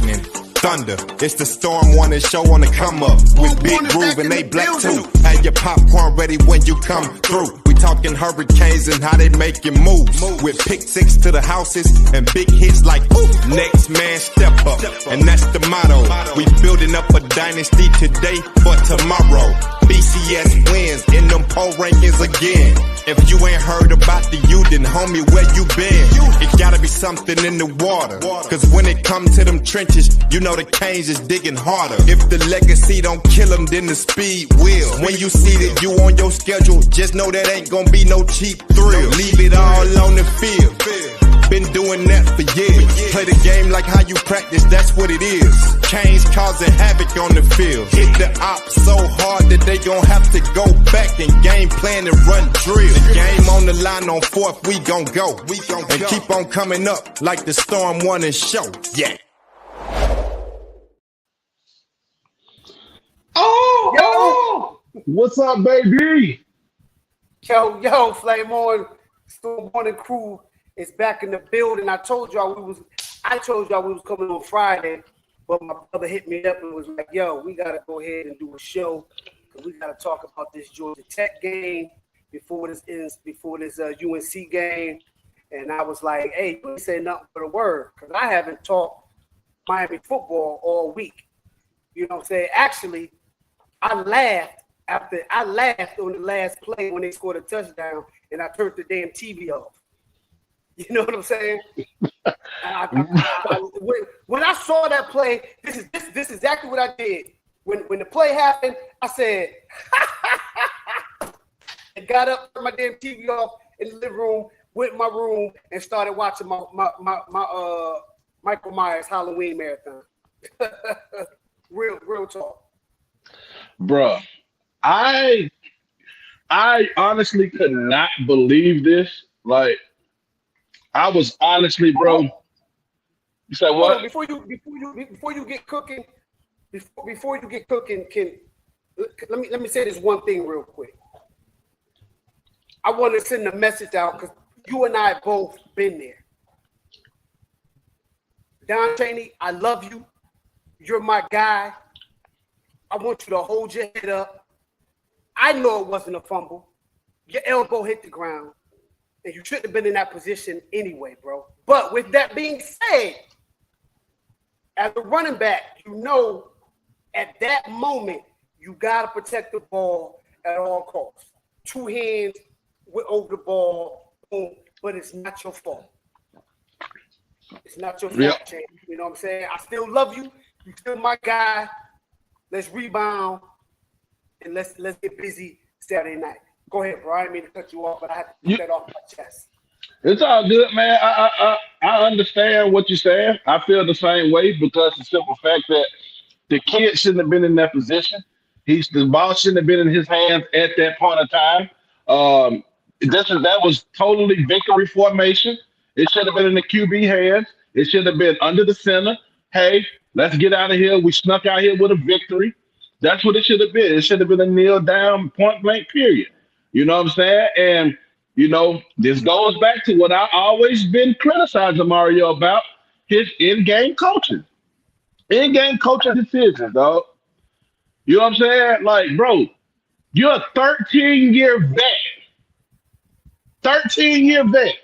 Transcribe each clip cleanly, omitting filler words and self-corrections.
lightning, thunder. It's the Storm Warning show on the come up with Big Groov and Ablakk too. Have your popcorn ready when you come through. We talking hurricanes and how they making moves with pick six to the houses and big hits like ooh. Next man step up, and that's the motto. We building up a dynasty today for tomorrow. BCS wins in them poll rankings again. If you ain't heard about the U, then homie, where you been? It gotta be something in the water, cause when it comes to them trenches, you know the Canes is digging harder. If the legacy don't kill them, then the speed will. When you see that you on your schedule, just know that ain't gonna be no cheap thrill. Leave it all on the field. Been doing that for years. Play the game like how you practice, that's what it is. Canes causing havoc on the field. Hit the op so hard that they gon' have to go back and game plan and run drill. The game on the line on fourth, we gon' go. And keep on coming up like the Storm Warning show. Yeah. Oh, what's up, baby? Yo, Flame On, Storm Warning crew is back in the building. I told y'all we was coming on Friday, but my brother hit me up and was like, "Yo, we gotta go ahead and do a show because we gotta talk about this Georgia Tech game before this UNC game." And I was like, "Hey, you ain't say nothing but a word because I haven't talked Miami football all week." You know what I'm saying? Actually, I laughed on the last play when they scored a touchdown, and I turned the damn TV off. You know what I'm saying? When I saw that play, this is exactly what I did. When the play happened, I said, I got up, turned my damn TV off in the living room, went in my room, and started watching my Michael Myers Halloween marathon. Real talk. Bruh, I honestly could not believe this. Like, I was honestly, bro. You said what? Before you get cooking, can let me say this one thing real quick. I want to send a message out because you and I both been there. Don Chaney, I love you. You're my guy. I want you to hold your head up. I know it wasn't a fumble. Your elbow hit the ground. And you shouldn't have been in that position anyway, bro. But with that being said, as a running back, you know at that moment, you got to protect the ball at all costs. Two hands over the ball, boom, but it's not your fault. It's not your fault, Jay. You know what I'm saying? I still love you. You're still my guy. Let's rebound and let's get busy Saturday night. Go ahead, bro. I didn't mean to cut you off, but I had to get that off my chest. It's all good, man. I understand what you're saying. I feel the same way because the simple fact that the kid shouldn't have been in that position. The ball shouldn't have been in his hands at that point of time. That was totally victory formation. It should have been in the QB hands. It should have been under the center. Hey, let's get out of here. We snuck out here with a victory. That's what it should have been. It should have been a kneel down, point blank, period. You know what I'm saying? And, you know, this goes back to what I always been criticizing Mario about, his in-game coaching. In-game coaching decisions, dog. You know what I'm saying? Like, bro, you're a 13-year vet. 13-year vet.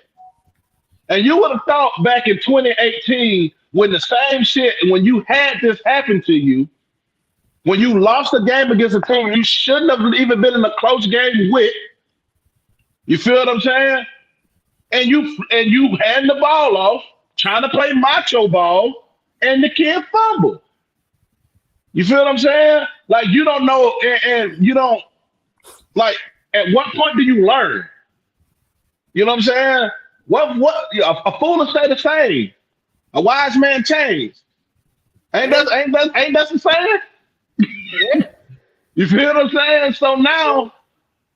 And you would have thought back in 2018 when the same shit, when you had this happen to you, when you lost a game against a team you shouldn't have even been in a close game with, you feel what I'm saying? And you hand the ball off, trying to play macho ball, and the kid fumble. You feel what I'm saying? Like, you don't know, and you don't, like, at what point do you learn? You know what I'm saying? A fool will stay the same. A wise man change. Ain't that the saying? Yeah. You feel what I'm saying? So now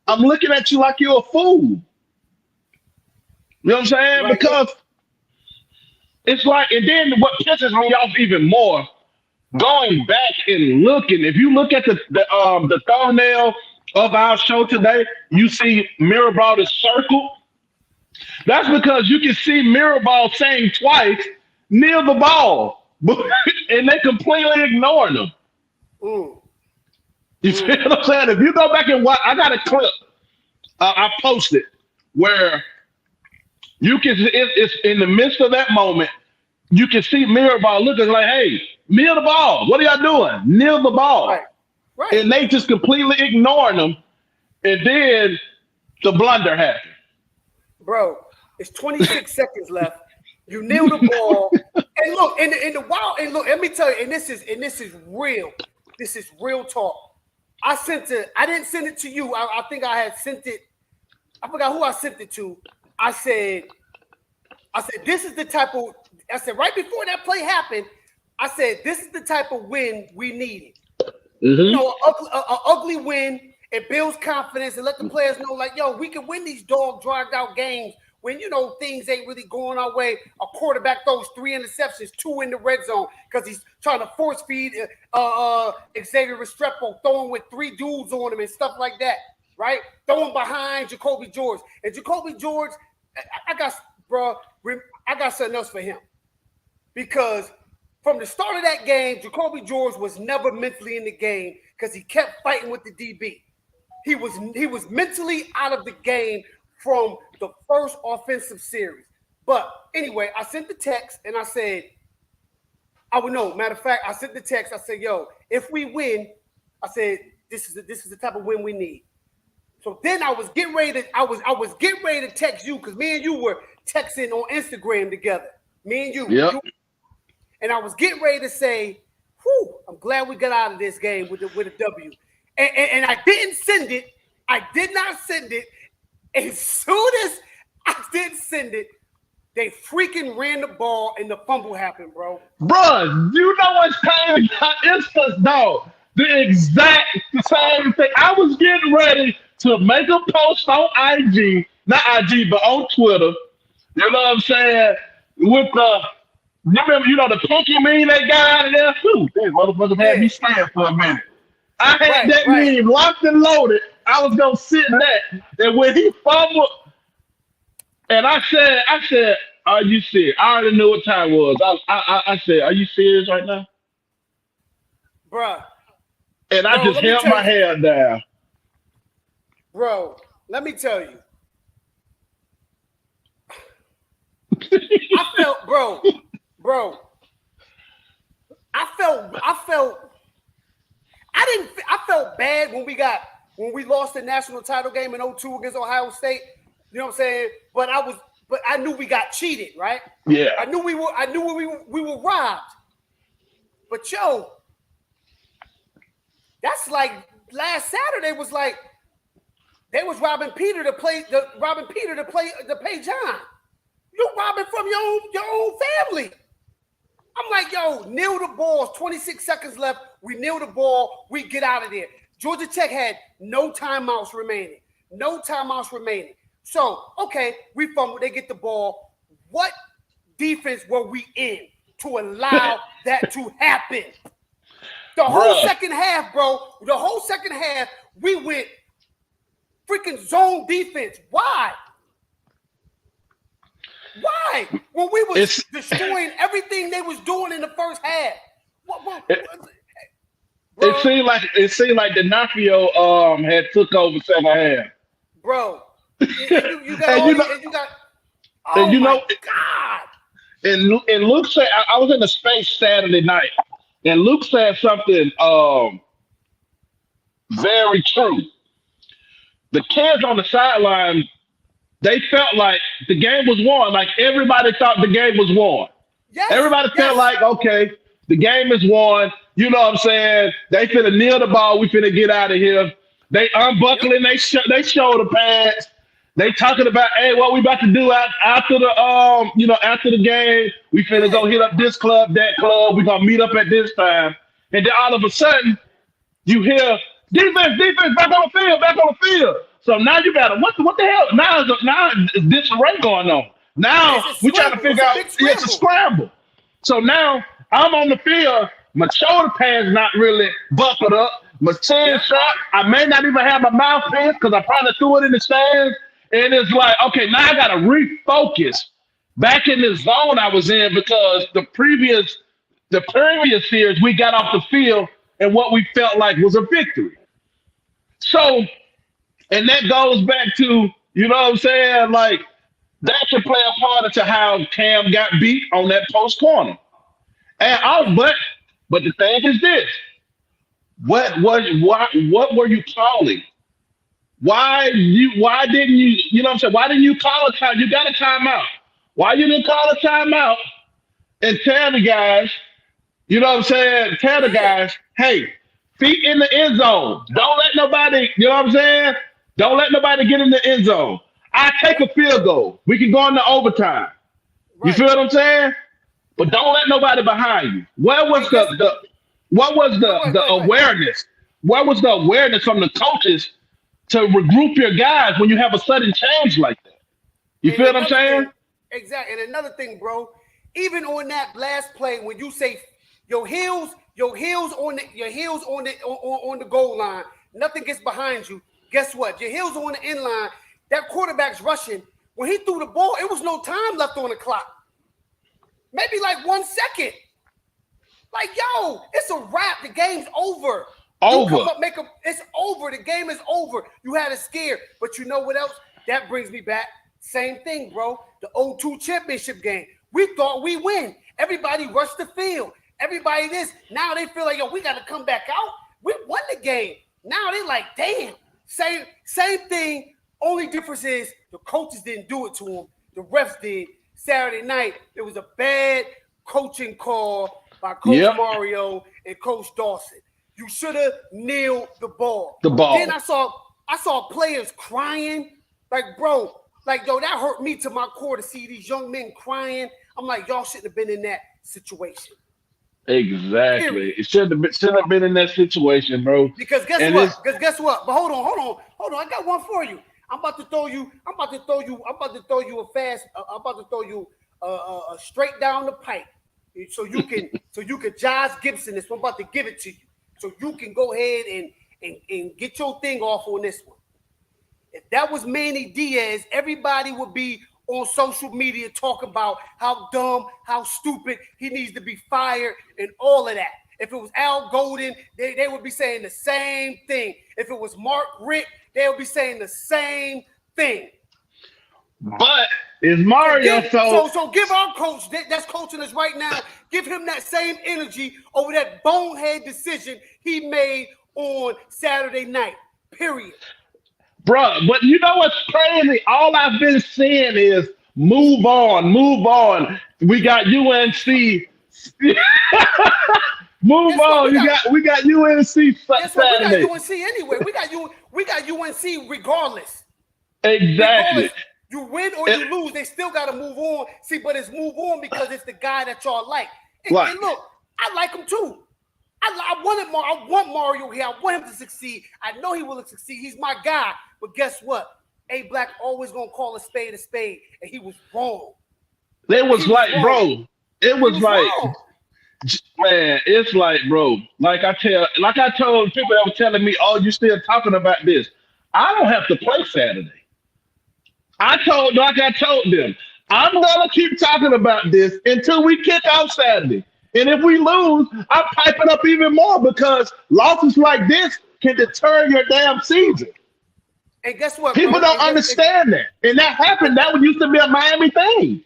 I'm looking at you like you're a fool. You know what I'm saying? Right. Because it's like, and then what pisses me off even more, going back and looking, if you look at the thumbnail of our show today, you see Mirabal is circled. That's because you can see Mirabal saying twice, kneel the ball. and they completely ignoring them. Mm. You feel what I'm saying? If you go back and watch, I got a clip I posted where you can. It's in the midst of that moment. You can see Mirabal looking like, "Hey, kneel the ball. What are y'all doing? Kneel the ball." Right. Right. And they just completely ignoring them. And then the blunder happened. Bro, it's 26 seconds left. You kneel the ball. And look, in the wild, and look, let me tell you, and this is real. This is real talk. I didn't send it to you. I think I had sent it. I forgot who I sent it to. I said, this is the type of, I said, right before that play happened, I said, this is the type of win we needed. Mm-hmm. You know, an ugly win. It builds confidence and let the players know, like, yo, we can win these dragged out games when, you know, things ain't really going our way. A quarterback throws 3 interceptions, 2 in the red zone because he's trying to force feed Xavier Restrepo, throwing with 3 dudes on him and stuff like that, right? Throwing behind Jacoby George. And Jacoby George, I got something else for him. Because from the start of that game, Jacoby George was never mentally in the game because he kept fighting with the DB. He was mentally out of the game from the first offensive series. But anyway, I sent the text and I said, I would know. Matter of fact, I sent the text. I said, yo, if we win, I said, this is the type of win we need. So then I was getting ready to text you because me and you were texting on Instagram together. Me and you. Yep. And I was getting ready to say, whew, I'm glad we got out of this game with a W. And I didn't send it. I did not send it. As soon as I didn't send it, they freaking ran the ball and the fumble happened, bro. Bruh, you know what's crazy? It's the exact same thing. I was getting ready to make a post on IG, not IG, but on Twitter. You know what I'm saying? With remember, you know, the pinky meme they got out of there? Whew, these motherfuckers had me stand for a minute. I had that meme locked and loaded. I was gonna sit that. And when he fumbled, and I said, are you serious? I already knew what time it was. I said, are you serious right now? Bruh. And I just held my head down. Bro, let me tell you. I felt bad when we lost the national title game in 2002 against Ohio State. You know what I'm saying? But I knew we got cheated, right? Yeah. I knew we were robbed. But yo, that's like last Saturday was like they was robbing Peter to pay John. You robbing from your own family. I'm like, yo, kneel the ball. 26 seconds left. We kneel the ball. We get out of there. Georgia Tech had no timeouts remaining. So, okay, we fumbled. They get the ball. What defense were we in to allow that to happen? The whole second half, bro. The whole second half, we went freaking zone defense. Why? When we was destroying everything they was doing in the first half. It seemed like the Nafio had took over second half. Bro. You got God. And Luke said, I was in the space Saturday night, and Luke said something very true. The kids on the sideline, they felt like the game was won. Like everybody thought the game was won. Yes, everybody felt like, okay, the game is won. You know what I'm saying? They finna kneel the ball. We finna get out of here. They unbuckling. They show the pads. They talking about, hey, what we about to do after the game. We finna go hit up this club, that club. We gonna meet up at this time. And then all of a sudden, you hear defense, back on the field. So now you got what the hell? Now it's disarray going on. Now we trying to figure out it's a scramble. So now I'm on the field. My shoulder pads not really buckled up. My chin shot. I may not even have my mouthpiece because I probably threw it in the stands. And it's like, okay, now I got to refocus back in the zone I was in because the previous The previous series, we got off the field and what we felt like was a victory. So, and that goes back to, you know what I'm saying? Like, that can play a part into how Cam got beat on that post corner. And but the thing is this: what were you calling? Why didn't you, you know what I'm saying? Why didn't you call a time? You got a timeout. Why you didn't call a timeout and tell the guys, you know what I'm saying? Tell the guys, hey, feet in the end zone. Don't let nobody, you know what I'm saying? Don't let nobody get in the end zone. I take a field goal. We can go into overtime. You Right. feel what I'm saying? But don't let nobody behind you. Where was the awareness? Where was the awareness from the coaches to regroup your guys when you have a sudden change like that? You And feel what I'm another saying? thing, exactly. And another thing, bro, even on that last play when you say your heels on the goal line, nothing gets behind you. Guess what? Your heels on the end line. That quarterback's rushing. When he threw the ball, it was no time left on the clock. Maybe like 1 second. Like, yo, it's a wrap. The game's over. Over. You come up, it's over. The game is over. You had a scare. But you know what else? That brings me back. Same thing, bro. The 0-2 championship game. We thought we win. Everybody rushed the field. Everybody this. Now they feel like, yo, we got to come back out. We won the game. Now they like, damn. Same thing. Only difference is the coaches didn't do it to them. The refs did. Saturday night, it was a bad coaching call by Coach Mario and Coach Dawson. You should have nailed the ball. Then I saw players crying. Like, bro, like, yo, that hurt me to my core to see these young men crying. I'm like, y'all shouldn't have been in that situation. Exactly. Period. It shouldn't have been in that situation, bro. Because guess what? But hold on. I got one for you. I'm about to throw you a straight down the pipe. So you can Josh Gibson this. I'm about to give it to you. So you can go ahead and get your thing off on this one. If that was Manny Diaz, everybody would be on social media talking about how dumb, how stupid, he needs to be fired and all of that. If it was Al Golden, they would be saying the same thing. If it was Mark Richt, they would be saying the same thing. But is Mario so give our coach that's coaching us right now, give him that same energy over that bonehead decision he made on Saturday night. Period. Bruh, but you know what's crazy? All I've been seeing is move on. We got UNC. Move on. We got UNC Saturday. We got UNC anyway. We got UNC regardless. Exactly. You win or you lose, they still got to move on. See, but it's move on because it's the guy that y'all like. And look, I like him too. I want Mario here. I want him to succeed. I know he will succeed. He's my guy. But guess what? Ablakk always gonna call a spade, and he was wrong. It was like, man, it's like, bro. Like I told people that were telling me, "Oh, you still talking about this?" I don't have to play Saturday. I told them, I'm gonna keep talking about this until we kick off Saturday. And if we lose, I'm piping up even more because losses like this can deter your damn season. And guess what? People don't understand that. And that happened. That used to be a Miami thing.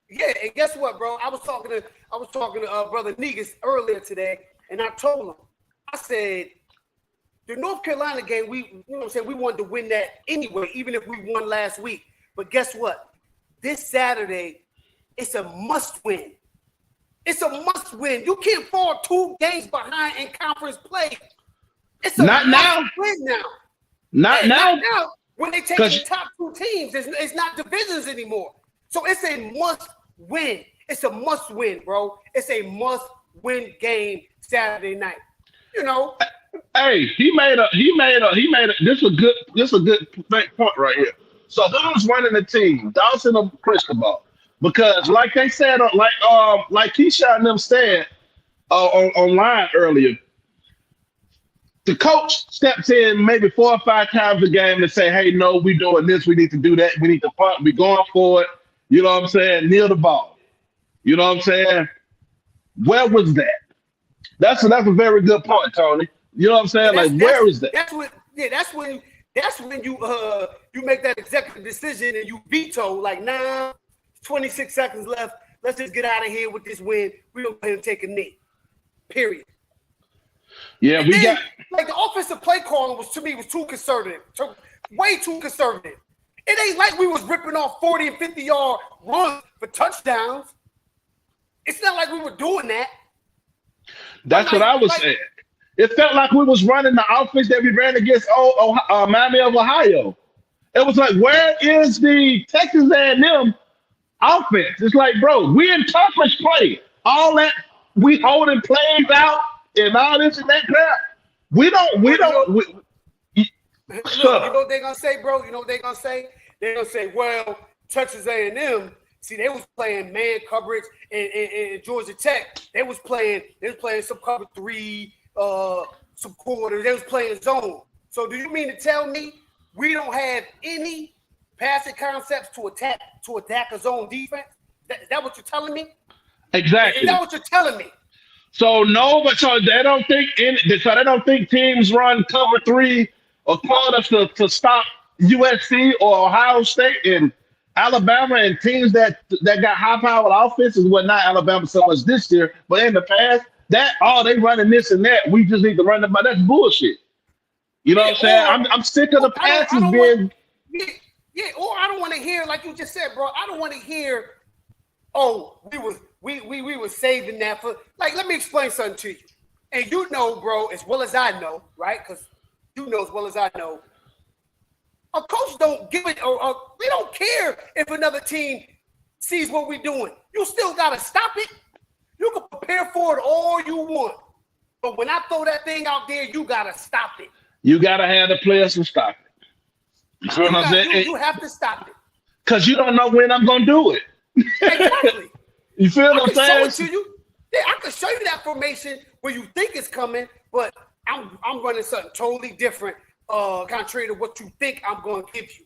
Yeah, and guess what, bro? I was talking to Brother Negus earlier today, and I told him, I said, the North Carolina game, we wanted to win that anyway, even if we won last week. But guess what? This Saturday, it's a must-win. It's a must-win. You can't fall 2 games behind in conference play. It's a must-win now. Not now. When they take the top 2 teams, it's not divisions anymore. So it's a must-win. It's a must-win, bro. It's a must-win game Saturday night. You know. Hey, he made a. This is a good point right here. So who's running the team? Dawson or Cristobal? Because like they said, like Keyshawn and them said online earlier, the coach steps in maybe 4 or 5 times a game to say, "Hey, no, we doing this. We need to do that. We need to punt. We going for it." You know what I'm saying? Kneel the ball. You know what I'm saying? Where was that? That's a very good point, Tony. You know what I'm saying? Like, where is that? That's when you make that executive decision and you veto, like, nah, 26 seconds left. Let's just get out of here with this win. We're going to go ahead and take a knee. Period. Yeah, and then, like, the offensive play calling was too conservative. Way too conservative. It ain't like we was ripping off 40 and 50-yard runs for touchdowns. It's not like we were doing that. That's what I was saying. It felt like we was running the offense that we ran against Miami of Ohio. It was like, where is the Texas A&M offense? It's like, bro, we in toughest play. All that we holding plays out and all this and that crap. You know what they're gonna say, bro? You know what they're gonna say? They're gonna say, well, Texas A&M. See, they was playing man coverage in Georgia Tech. They was playing some cover 3, some quarters. They was playing zone. So do you mean to tell me we don't have any passing concepts to attack a zone defense? That what you're telling me? Exactly. Is that what you're telling me? So no, but so they don't think teams run cover 3 or quarters to stop USC or Ohio State and Alabama and teams that got high-powered offenses. Well, not Alabama so much this year, but in the past, they running this and that. We just need to run them, but that's bullshit. You know what I'm saying? I'm sick of the passes being. Or I don't want to hear, like you just said, bro. I don't want to hear, oh, we were saving that for, like, let me explain something to you. And you know, bro, as well as I know, right? Because you know as well as I know, a coach don't give it, or they don't care if another team sees what we're doing. You still got to stop it. You can prepare for it all you want. But when I throw that thing out there, you got to stop it. You got to have the players to stop it. You feel what I'm saying? You have to stop it. Because you don't know when I'm going to do it. Exactly. You feel what I'm saying? Show it to you. Yeah, I can show you that formation where you think it's coming, but I'm running something totally different, contrary to what you think I'm going to give you.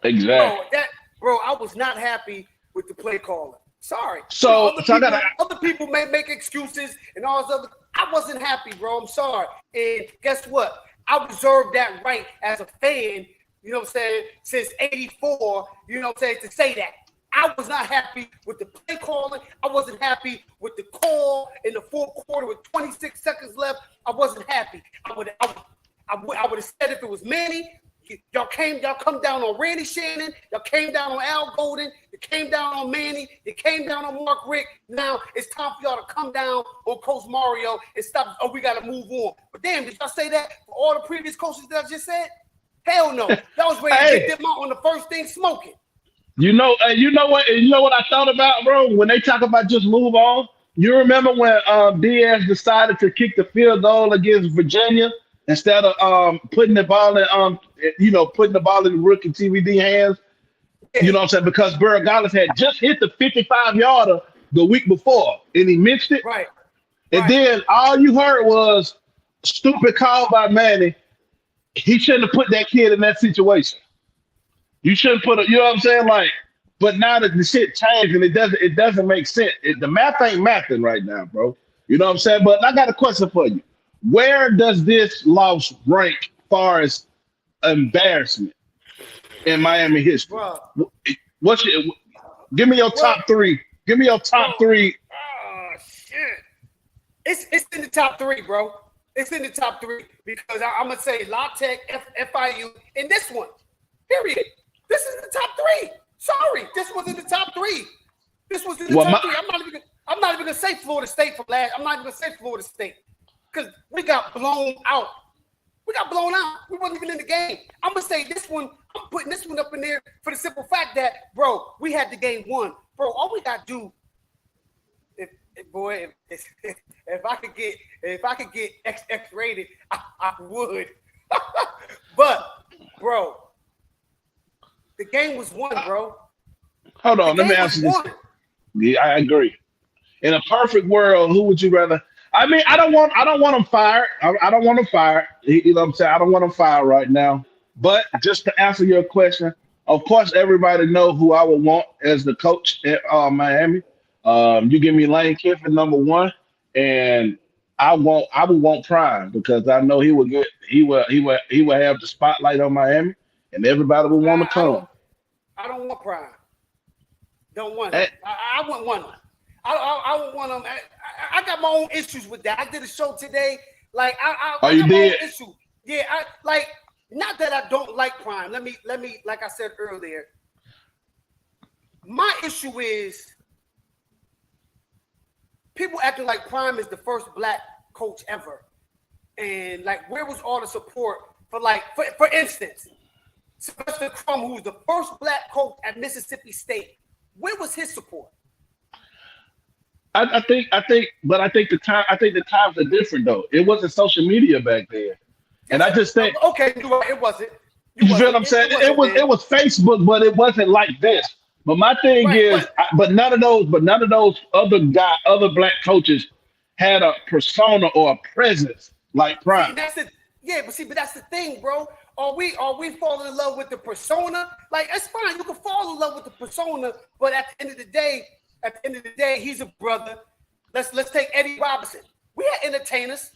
Exactly. Bro, I was not happy with the play calling. Sorry. So, other people may make excuses and all this other. I wasn't happy, bro. I'm sorry. And guess what? I reserved that right as a fan, you know what I'm saying, since 84, you know what I'm saying, to say that. I was not happy with the play calling. I wasn't happy with the call in the fourth quarter with 26 seconds left. I wasn't happy. I would have said if it was Manny, y'all come down on Randy Shannon, y'all came down on Al Golden, you came down on Manny, you came down on Mark Rick. Now it's time for y'all to come down on Coach Mario and stop. Oh, we got to move on. But damn, did y'all say that for all the previous coaches that I just said? Hell no. That was ready to get them out on the first thing smoking. You know what I thought about, bro? When they talk about just move on, you remember when Diaz decided to kick the field goal against Virginia instead of putting the ball in rookie TVD hands? You know what I'm saying? Because Burgales had just hit the 55-yarder the week before, and he missed it. Right. And then all you heard was stupid call by Manny. He shouldn't have put that kid in that situation. You shouldn't put you know what I'm saying? Like, but now that the shit changed and it doesn't make sense. The math ain't mathing right now, bro. You know what I'm saying? But I got a question for you. Where does this loss rank far as embarrassment in Miami history? Bro. Give me your top three. Give me your top three. Oh shit. It's in the top 3, bro. It's in the top 3 because I'm gonna say La Tech, FIU, and this one. Period. This is the top 3. Sorry, this was in the top 3. This was in the top 3. I'm not even gonna say Florida State for last. I'm not even gonna say Florida State because we got blown out. We wasn't even in the game. I'm gonna say this one. I'm putting this one up in there for the simple fact that, bro, we had the game won. Bro, all we gotta do, if I could get X rated, I would. But, bro, the game was won, bro. Hold on, let me ask you this. Yeah, I agree. In a perfect world, who would you rather? I mean, I don't want him fired. I don't want him fired. You know what I'm saying? I don't want him fired right now. But just to answer your question, of course, everybody know who I would want as the coach at Miami. You give me Lane Kiffin number one, and I would want Prime because I know he will have the spotlight on Miami, and everybody will want to I come. I don't want Prime. Don't want him. Eh, I wouldn't want him. I would want him. I got my own issues with that. I did a show today. Like Oh, I you got my did? own issue. Yeah, I like not that I don't like Prime. Let me like I said earlier. My issue is people acting like Prime is the first black coach ever. And like where was all the support for for instance, Sylvester Crum, who's the first black coach at Mississippi State, where was his support? but I think the times are different though. It wasn't social media back then, and I just think Okay, you're right. It wasn't. you feel what I'm saying. It was Facebook, but it wasn't like this. But my thing Right, is, none of those other black coaches had a persona or a presence like Prime. but that's the thing, bro. Are we falling in love with the persona? Like it's fine, you can fall in love with the persona, but at the end of the day, he's a brother. Let's take Eddie Robinson. We had entertainers.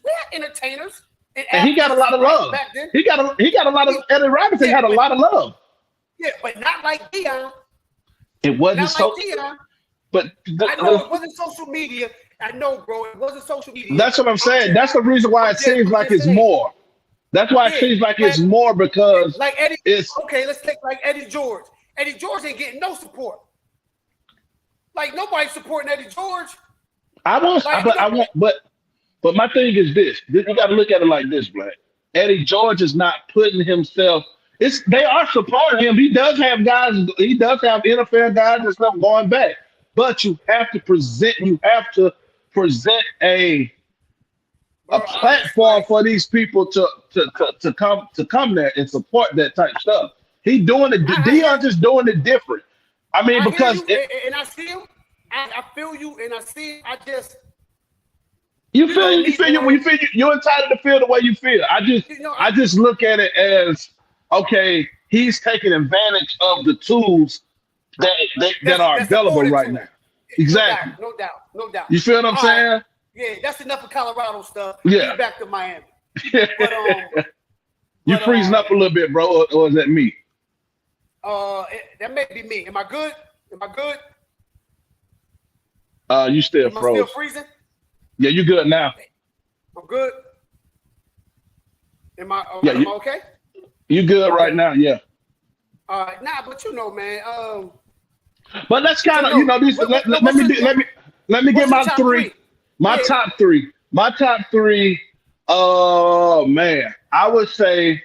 And he got a lot of love. back then. He got a lot of Eddie Robinson had a lot of love. Yeah, but not like Deion. It wasn't Not so. like Deion. But I know it wasn't social media. I know, bro. It wasn't social media. that's what I'm saying. That's the reason why it seems like it's more. That's why it seems like it's more because like Eddie. It's Okay, let's take like Eddie George. Eddie George ain't getting no support. Like nobody's supporting Eddie George. But my thing is this. You got to look at it like this, Black. Eddie George is not putting himself. They are supporting him. He does have guys. He does have NFL guys and stuff going back. But you have to present. You have to present a platform for these people to come there and support that type stuff. He doing it. Deion just doing it different. I mean, because and I see him. I feel you, and I see. I just you feel you're entitled to feel the way you feel. I just look at it as okay. He's taking advantage of the tools that are available right now. Exactly. No doubt. You feel what I'm saying? Right. Yeah, that's enough of Colorado stuff. Yeah. Get back to Miami. You freezing up a little bit, bro, or is that me? That may be me. Am I good? You still Am I froze. still freezing? Yeah, you good now. I'm good. Am I okay? You good right now, yeah. But you know, man. But let's kind of, let me get my three. My top three. Oh man, I would say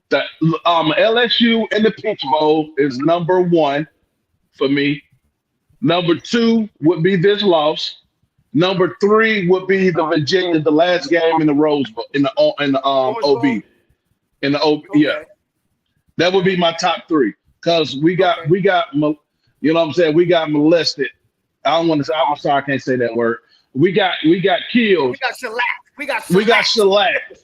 that LSU in the Peach Bowl is number one for me. Number two would be this loss. Number three would be the Virginia, the last game in the Rose Bowl, in the OB. In the OB, Okay. yeah. That would be my top three. Because we got you know what I'm saying? We got molested. I'm sorry, I can't say that word. We got killed. We got shellacked. We got shellacked.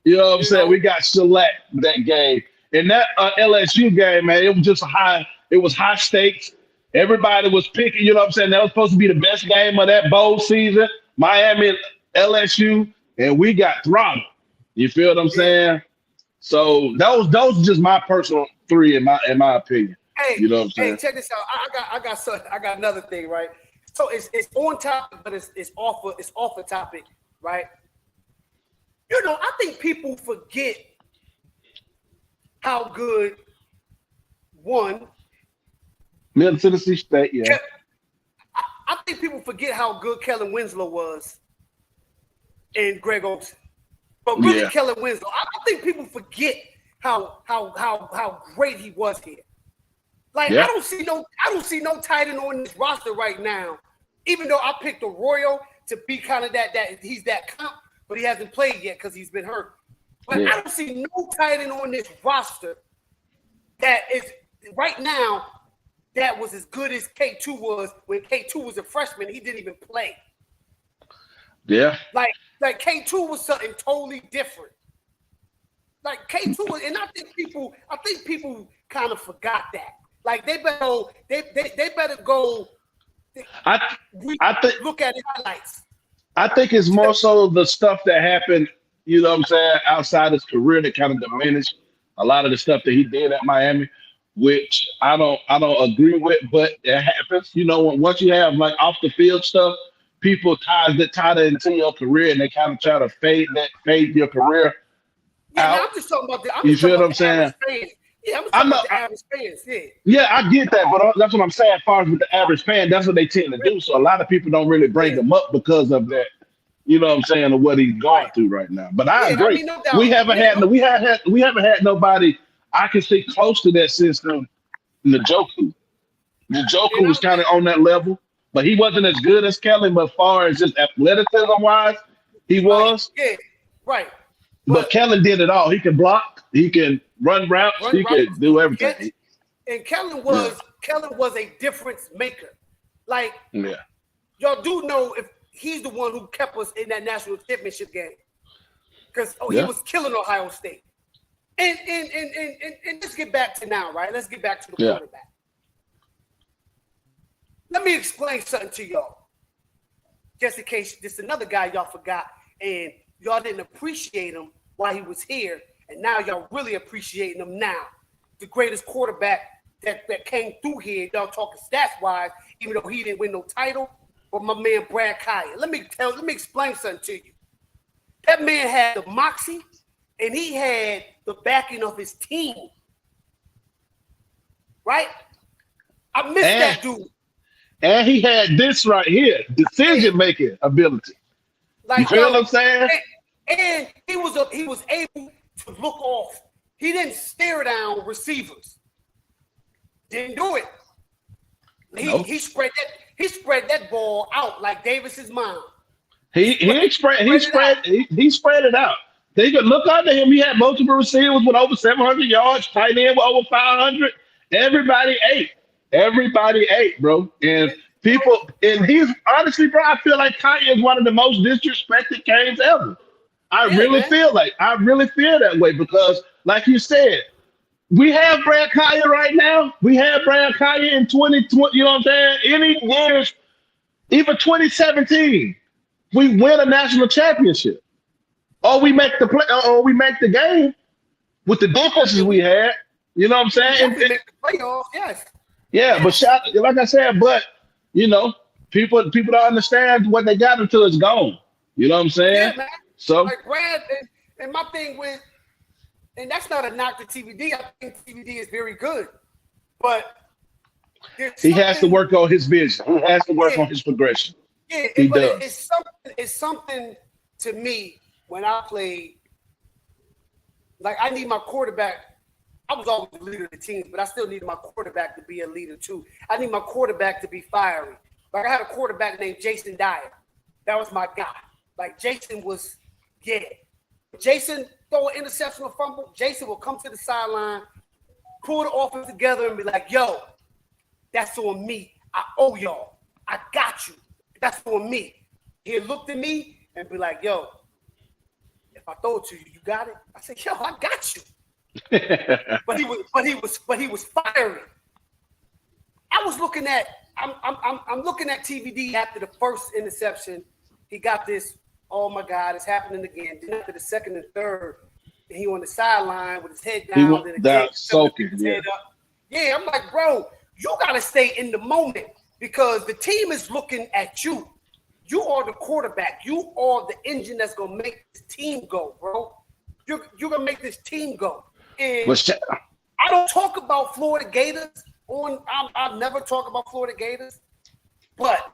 You know what I'm saying? We got shellacked that game. And that LSU game, man, it was just high stakes. Everybody was picking, you know what I'm saying? That was supposed to be the best game of that bowl season. Miami, LSU, and we got throttled. You feel what I'm saying? So those are just my personal three in my opinion. Hey, you know what I'm saying? Hey, check this out. I got another thing, right? So it's on topic, but it's off the topic, right? You know, I think people forget how good Middle Tennessee State, yeah. I think people forget how good Kellen Winslow was and Greg Olsen. But really, Kellen Winslow, I think people forget how great he was here. Like I don't see no tight end on this roster right now. Even though I picked Arroyo to be kind of that he's that comp, but he hasn't played yet because he's been hurt. But I don't see no tight end on this roster that is right now that was as good as K2 was when K2 was a freshman. He didn't even play. Yeah. Like K2 was something totally different. Like K2 was, and I think people kind of forgot that. Like they better go I think look at the highlights. I think it's more so the stuff that happened, you know what I'm saying, outside his career that kind of diminished a lot of the stuff that he did at Miami, which I don't agree with, but it happens. You know, once you have like off the field stuff, people tie that into your career and they kind of try to fade your career Yeah, out. now I'm just talking about the. I'm You just talking feel what about I'm the saying? average fans. Yeah, I'm just talking about the average fans. Yeah. Yeah, I get that, but that's what I'm saying. As far as with the average fan, that's what they tend to do. So a lot of people don't really bring him up because of that. You know what I'm saying, of what he's going Right. through right now. But I Yeah, I agree. mean, no doubt. We haven't Yeah, had we haven't had nobody I can see close to that system. Njoku. Njoku and was kind of on that level, but he wasn't as good as Kelly. But as far as just athleticism wise, he was. Yeah, right. But Kellen did it all. He can block, he can run routes, he can do everything. And Kellen was a difference maker. Like, Yeah. y'all do know if he's the one who kept us in that national championship game. Because he was killing Ohio State. And let's get back to now, right? Let's get back to the quarterback. Let me explain something to y'all. Just in case this is another guy y'all forgot and y'all didn't appreciate him while he was here. And now y'all really appreciating him now. The greatest quarterback that came through here, y'all talking stats-wise, even though he didn't win no title, but my man Brad Kaya. Let me explain something to you. That man had the moxie and he had the backing of his team. Right? I miss that dude. And he had this right here, decision-making ability. Like, you feel what I'm saying? And he was able to look off. He didn't stare down receivers. Didn't do it. He spread that ball out like Davis's mom. He spread it out. They could look under him. He had multiple receivers with over 700 yards, tight end with over 500. Everybody ate, bro. And he's honestly, bro, I feel like Kanye is one of the most disrespected games ever. I really feel that way because, like you said, we have Brad Kaya right now. We have Brad Kaya in 2020. You know what I'm saying? Any years, even 2017, we win a national championship, or we make the game with the defenses we had. You know what I'm saying? Make the playoffs, yes. Yeah, but like I said, you know, people don't understand what they got until it's gone. You know what I'm saying? Yeah, man. So like Brad, and my thing with, and that's not a knock to TVD. I think TVD is very good, but he has to work on his vision. He has to work on his progression. Yeah, he does. It's something to me when I played. Like I need my quarterback. I was always the leader of the team, but I still needed my quarterback to be a leader too. I need my quarterback to be fiery. Like I had a quarterback named Jason Dyer. That was my guy. Like Jason was, Jason throw an interception or fumble. Jason will come to the sideline, pull the offense together, and be like, "Yo, that's on me. I owe y'all. I got you. That's on me." He'll look at me and be like, "Yo, if I throw it to you, you got it." I said, "Yo, I got you." but he was fiery. I was looking at I'm looking at TVD after the first interception. He got this, oh my God, it's happening again. Then after the second and third, he on the sideline with his head down. He went down soaking. Head up. Yeah, I'm like, bro, you gotta stay in the moment because the team is looking at you. You are the quarterback. You are the engine that's gonna make this team go, bro. You're gonna make this team go. And I don't talk about Florida Gators I'll never talk about Florida Gators, but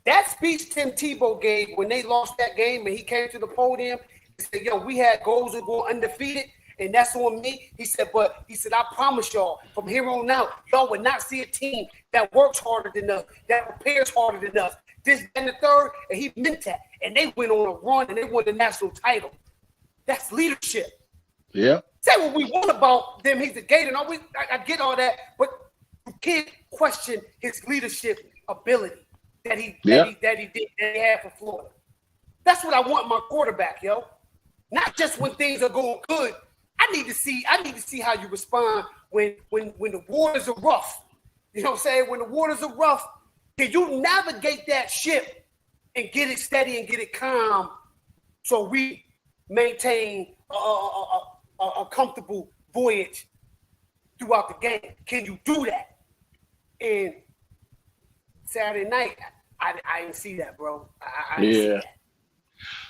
that speech Tim Tebow gave when they lost that game and he came to the podium, he said, "Yo, we had goals of going undefeated, and that's on me." He said, "I promise y'all, from here on out, y'all would not see a team that works harder than us, that prepares harder than us." This and the third, and he meant that. And they went on a run and they won the national title. That's leadership. Yeah. Say what we want about them. He's a Gator. And I get all that, but you can't question his leadership ability that he had for Florida. That's what I want my quarterback, yo. Not just when things are going good. I need to see how you respond when the waters are rough. You know what I'm saying? When the waters are rough, Can you navigate that ship and get it steady and get it calm so we maintain a comfortable voyage throughout the game? Can you do that? And Saturday night, I didn't see that, bro. I didn't see that.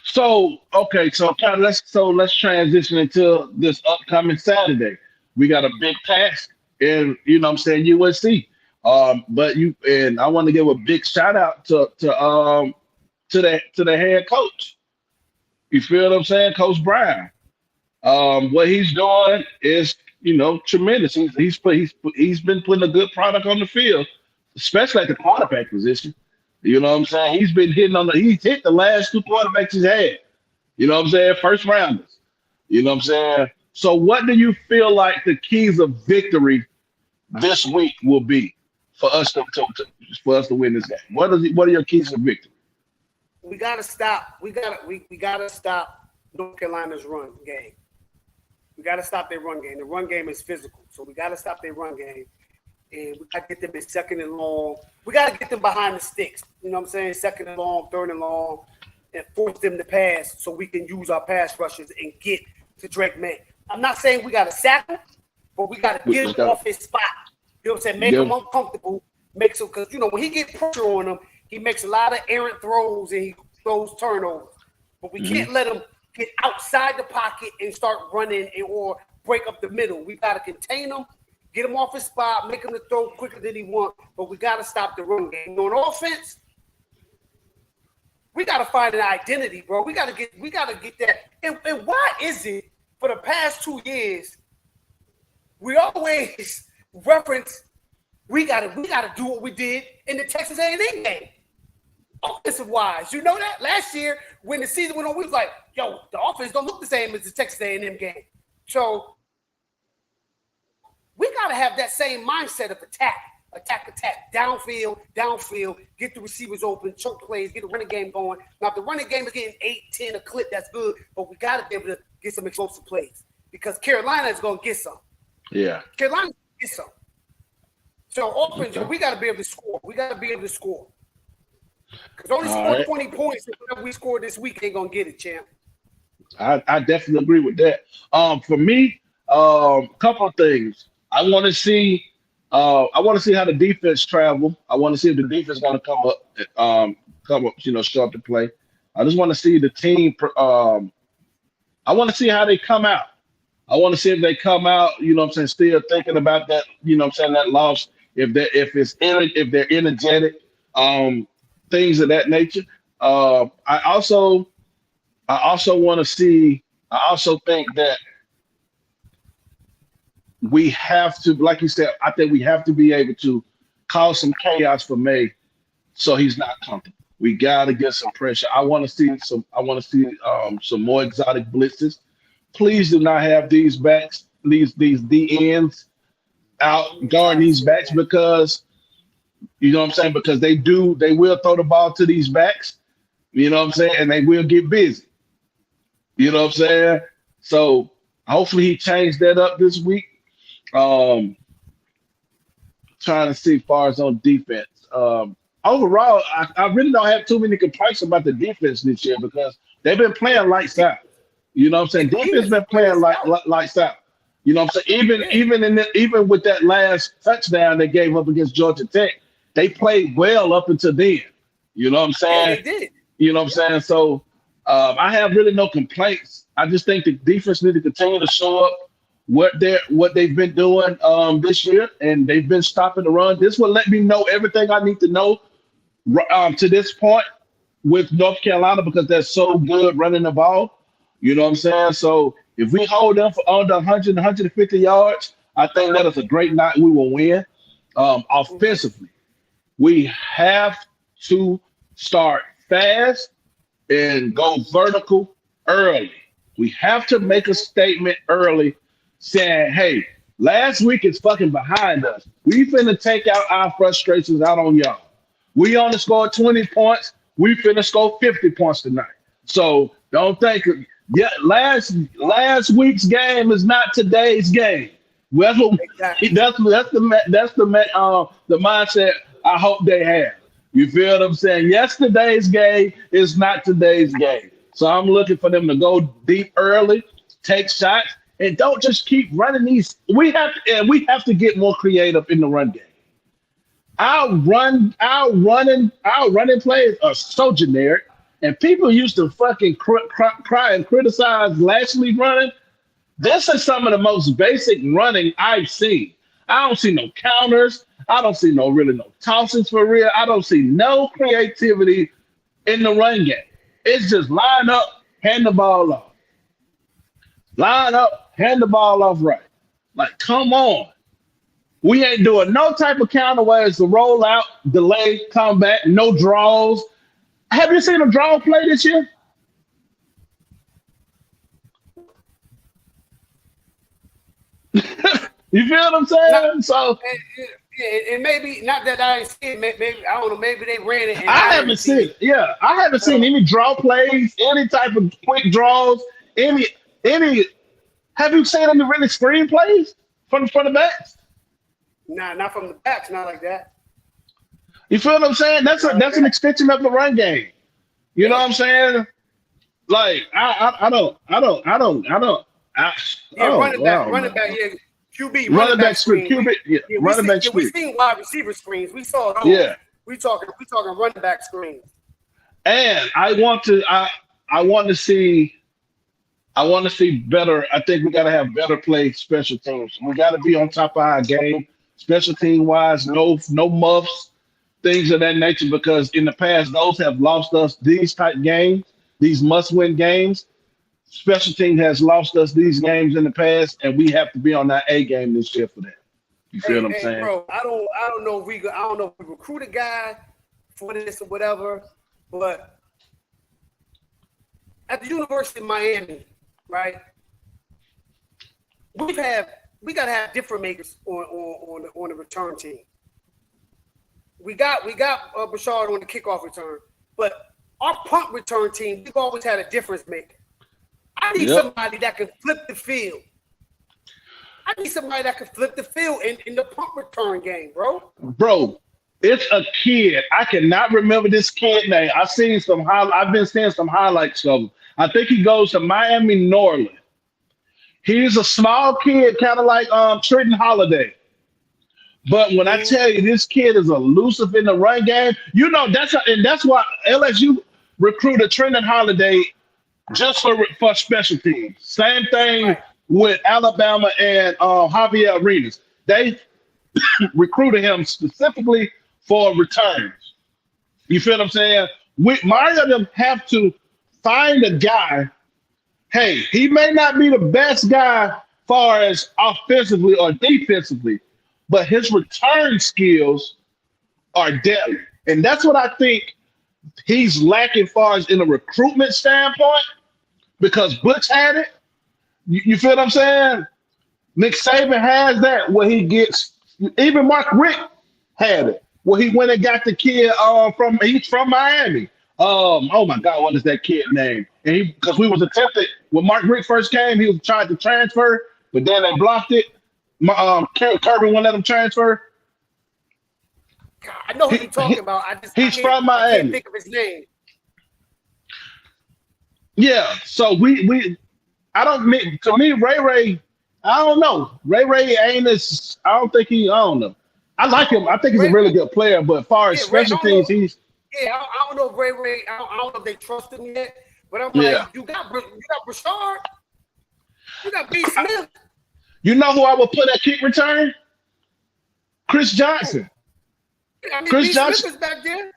So okay, so kind of let's transition into this upcoming Saturday. We got a big task in, you know what I'm saying, USC. But I want to give a big shout out to the head coach. You feel what I'm saying, Coach Brown? What he's doing is, you know, tremendous. He's been putting a good product on the field, especially at the quarterback position. You know what I'm saying? He's been he's hit the last two quarterbacks he's had. You know what I'm saying? First rounders. You know what I'm saying? So what do you feel like the keys of victory this week will be for us to win this game? What are your keys of victory? We gotta stop. We gotta stop North Carolina's run game. We gotta stop their run game. The run game is physical, so we gotta stop their run game. And we got to get them in second and long. We got to get them behind the sticks. You know what I'm saying? Second and long, third and long, and force them to pass so we can use our pass rushes and get to Drake May. I'm not saying we got to sack him, but we got to get him off his spot. You know what I'm saying? Make him uncomfortable. Make him, because, you know, when he gets pressure on him, he makes a lot of errant throws and he throws turnovers. But we can't let him get outside the pocket and start running or break up the middle. We got to contain him. Get him off his spot, make him to throw quicker than he wants, but we got to stop the run game. On offense, we got to find an identity, bro. We got to get that. And why is it for the past 2 years we always reference we got to do what we did in the Texas A&M game, offensive wise. You know that last year when the season went on, we was like, yo, the offense don't look the same as the Texas A&M game. So we got to have that same mindset of attack, downfield, get the receivers open, choke plays, get the running game going. Now, if the running game is getting 8, 10 a clip, that's good, but we got to be able to get some explosive plays because Carolina is going to get some. Yeah. Carolina get some. So, offense, we got to be able to score. Because only scoring 20 points, if we score this week, ain't going to get it, champ. I definitely agree with that. For me, couple of things. I want to see how the defense travel. I want to see if the defense is going to come up, you know, show up to play. I just want to see the team. I want to see how they come out. I want to see if they come out, you know what I'm saying, still thinking about that, you know what I'm saying, that loss, if they're energetic, things of that nature. I also want to see, I also think that we have to, like you said, I think we have to be able to cause some chaos for May so he's not comfortable. We got to get some pressure. I want to see some more exotic blitzes. Please do not have these backs, these DNs out guarding these backs because, you know what I'm saying, because they will throw the ball to these backs, you know what I'm saying, and they will get busy. You know what I'm saying? So hopefully he changed that up this week. Trying to see far as on defense. Overall, I really don't have too many complaints about the defense this year because they've been playing lights out. You know what I'm saying? Defense been playing lights out. You know what I'm saying? Even with that last touchdown they gave up against Georgia Tech, they played well up until then. You know what I'm saying? Yeah, they did. You know what I'm saying? So I have really no complaints. I just think the defense need to continue to show up what they've been doing this year, and they've been stopping the run. This will let me know everything I need to know to this point with North Carolina because they're so good running the ball. You know what I'm saying? So if we hold them for under 100, 150 yards, I think that is a great night. We will win. Offensively, we have to start fast and go vertical early. We have to make a statement early saying, hey, last week is fucking behind us. We finna take out our frustrations out on y'all. We only scored 20 points. We finna score 50 points tonight. So don't think, last week's game is not today's game. That's the mindset I hope they have. You feel what I'm saying? Yesterday's game is not today's game. So I'm looking for them to go deep early, take shots, and don't just keep running these. We have to get more creative in the run game. Our running plays are so generic, and people used to fucking cry and criticize Lashley running. This is some of the most basic running I've seen. I don't see no counters. I don't see no tossings for real. I don't see no creativity in the run game. It's just line up, hand the ball off. Line up, hand the ball off right. Like, come on. We ain't doing no type of counter where it's a roll out, delay, come back, no draws. Have you seen a draw play this year? You feel what I'm saying? So, and maybe not that I ain't seen. Maybe I don't know. Maybe they ran it. And I haven't seen. Yeah, I haven't seen any draw plays, any type of quick draws, any. Have you seen any really screen plays from the backs? Nah, not from the backs. Not like that. You feel what I'm saying? That's an extension of the run game. You know what I'm saying? Like I don't. Running back. Yeah. QB, running back screen. Running back screen. We seen wide receiver screens. We saw those. Yeah. We talking running back screens. And I want to see better. I think we got to have better play special teams. We got to be on top of our game, special team wise. No muffs, things of that nature. Because in the past, those have lost us these type games, these must-win games. Special team has lost us these games in the past, and we have to be on that A game this year for that. You feel what I'm saying? Bro, I don't know if we recruit a guy for this or whatever, but at the University of Miami, right? We gotta have different makers on the return team. We got Bashard on the kickoff return, but our punt return team, we've always had a difference maker. I need somebody that can flip the field. I need somebody that can flip the field in the punt return game, bro. Bro, it's a kid. I cannot remember this kid name. I've been seeing some highlights of him. I think he goes to Miami Norland. He's a small kid, kind of like Trenton Holiday. But when I tell you this kid is elusive in the run game, you know that's why LSU recruited Trenton Holiday just for special teams. Same thing with Alabama and Javier Arenas. They recruited him specifically for returns. You feel what I'm saying? Mario and them have to find a guy. Hey, he may not be the best guy far as offensively or defensively, but his return skills are deadly. And that's what I think he's lacking far as in a recruitment standpoint, because Butch had it. You feel what I'm saying? Nick Saban has that where he gets, even Mark Richt had it, where he went and got the kid he's from Miami. Oh my God, what is that kid name? And because we was attempted when Mark Richt first came, he was trying to transfer, but then they blocked it. Kirby wouldn't let him transfer. God, I know who you're talking about. He's from Miami. I can't think of his name. Yeah, so to me, Ray, I don't know. Ray ain't as, I don't know. I like him. I think he's a really good player, but as far as special teams, he's. Yeah, I don't know if Ray, I don't know if they trust him yet, but I'm like, you got Brashard, you got B. Smith. You know who I would put at kick return? Chris Johnson. I mean, Chris Johnson is back there.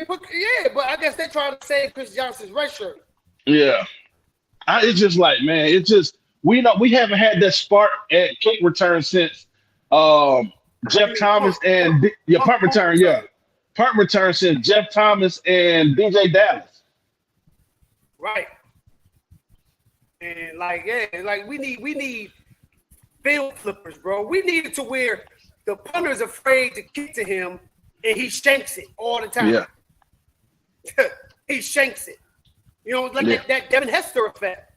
But I guess they're trying to save Chris Johnson's red shirt. Yeah, it's just like, man, we haven't had that spark at kick return since Jeff Thomas and punt return since Jeff Thomas and DJ Dallas. Right, and we need field flippers, bro. We need it to where the punter's afraid to kick to him and he shanks it all the time. Yeah. He shanks it. You know, like that Devin Hester effect.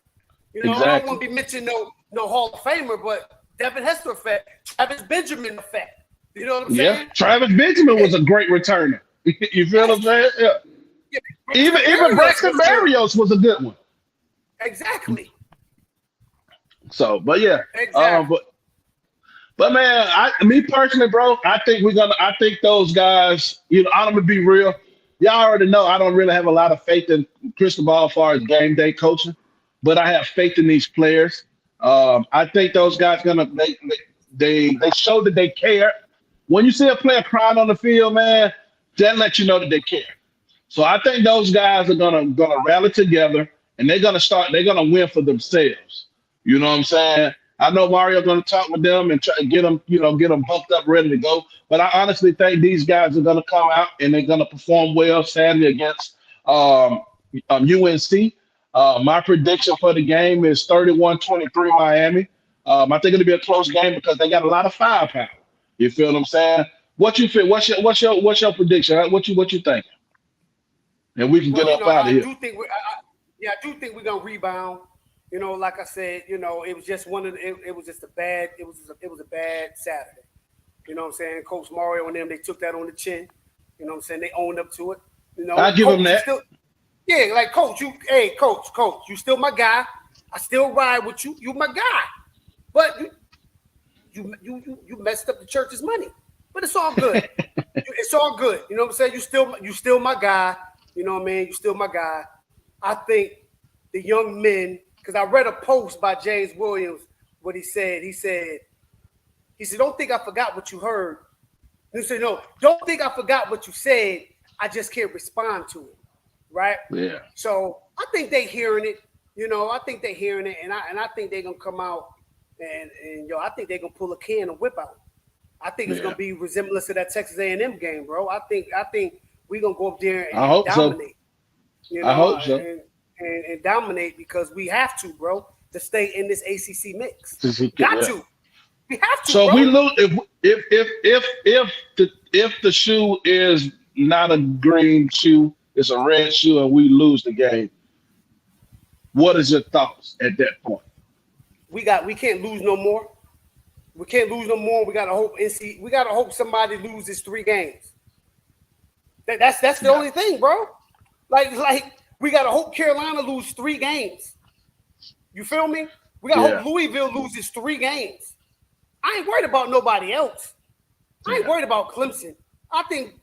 You know, exactly. I don't want to be mentioning no Hall of Famer, but Devin Hester effect, Travis Benjamin effect. You know what I'm saying? Yeah, Travis Benjamin was a great returner. You feel what I'm saying? Yeah. Yeah, Even Braxton Berrios was a good one. Exactly. So, but yeah, Exactly. but man, me personally, bro, I think those guys, I'm gonna be real. Y'all already know I don't really have a lot of faith in Cristobal as far as game day coaching, but I have faith in these players. I think those guys they show that they care. When you see a player crying on the field, man, that lets you know that they care. So I think those guys are gonna rally together and they're gonna win for themselves. You know what I'm saying? I know Mario's gonna talk with them and try to get them, get them hooked up, ready to go. But I honestly think these guys are gonna come out and they're gonna perform well Saturday against UNC. My prediction for the game is 31-23 Miami. I think it'll be a close game because they got a lot of firepower. You feel what I'm saying? What you feel? What's your prediction? What you think? And we can Well, get up out of here. I do think we're gonna rebound. Like I said, it was just it was just a bad, it was a bad Saturday. You know what I'm saying? Coach Mario and them, they took that on the chin. You know what I'm saying? They owned up to it. I give them that. Yeah, like coach, coach, you still my guy. I still ride with you. You my guy. But you messed up the church's money. But it's all good. It's all good. You know what I'm saying? You still my guy. You know what I mean? You still my guy. I think the young men, because I read a post by James Williams, what he said. He said, don't think I forgot what you heard. He said, no, don't think I forgot what you said. I just can't respond to it. Right? Yeah. So I think they hearing it. I think they hearing it, and I think they're gonna come out and I think they're gonna pull a can and whip out. I think it's gonna be resemblance to that Texas A&M game, bro. I think we're gonna go up there and dominate. So. I hope so. And dominate because we have to, bro, to stay in this ACC mix. Got to. We have to. So bro. we lose if the shoe is not a green shoe, it's a red shoe, and we lose the game. What is your thoughts at that point? We can't lose no more. We can't lose no more. We gotta hope somebody loses 3 games. That's the only thing, bro. Like we gotta hope Carolina lose 3 games. You feel me? We gotta hope Louisville loses 3 games. I ain't worried about nobody else. I ain't worried about Clemson. I think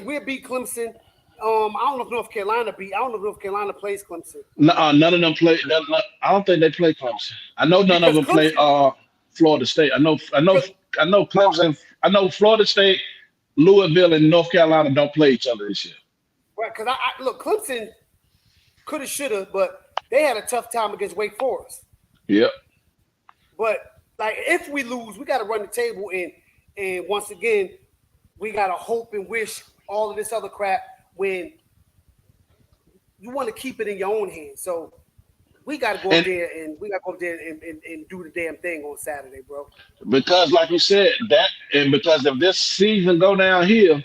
we'll beat Clemson. I don't know if North Carolina beat. I don't know if North Carolina plays Clemson. No, none of them play. I don't think they play Clemson. I know none of them play Florida State. I know Clemson. I know Florida State, Louisville, and North Carolina don't play each other this year. Right, because I look, Clemson could have, should have, but they had a tough time against Wake Forest. Yep. But like, if we lose, we got to run the table, and once again, we got to hope and wish all of this other crap when you want to keep it in your own hands. So we got to go up there and do the damn thing on Saturday, bro. Because, like you said, because if this season go down here,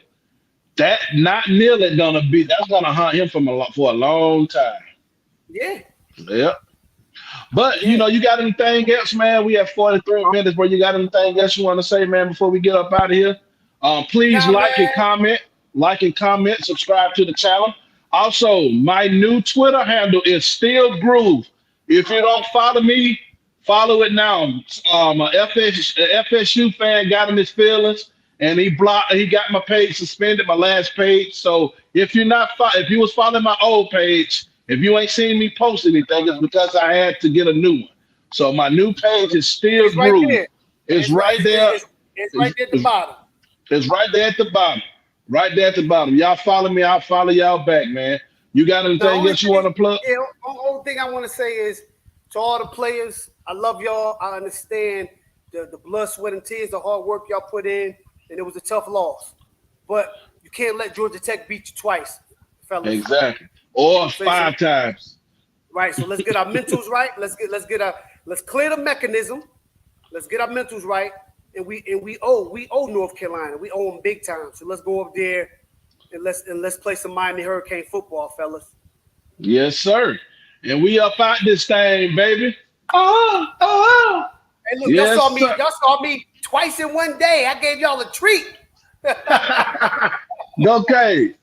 that not nearly that's gonna haunt him for a long time. Yeah. Yep. But you got anything else, man? We have 43 minutes. Where you got anything else you want to say, man, before we get up out of here? Please like and comment, subscribe to the channel. Also, my new Twitter handle is still Groov. If you don't follow me, follow it now. A FSU fan got in his feelings, and he got my page suspended, my last page. So if you was following my old page, if you ain't seen me post anything, it's because I had to get a new one. So my new page is still Groov. It's right there. It's right there at the bottom. It's right there at the bottom. Right there at the bottom. Y'all follow me, I'll follow y'all back, man. You got anything else you want to plug? Yeah, the only thing I want to say is to all the players, I love y'all. I understand the blood, sweat, and tears, the hard work y'all put in, and it was a tough loss. But you can't let Georgia Tech beat you twice, fellas. Exactly. Or 5 times. Right. So let's get our mentals right. Let's clear the mechanism. Let's get our mentals right. And we owe North Carolina. We owe them big time. So let's go up there and let's play some Miami Hurricane football, fellas. Yes, sir. And we up out this thing, baby. Oh. Hey, look, yes, y'all saw me twice in one day. I gave y'all a treat. Okay.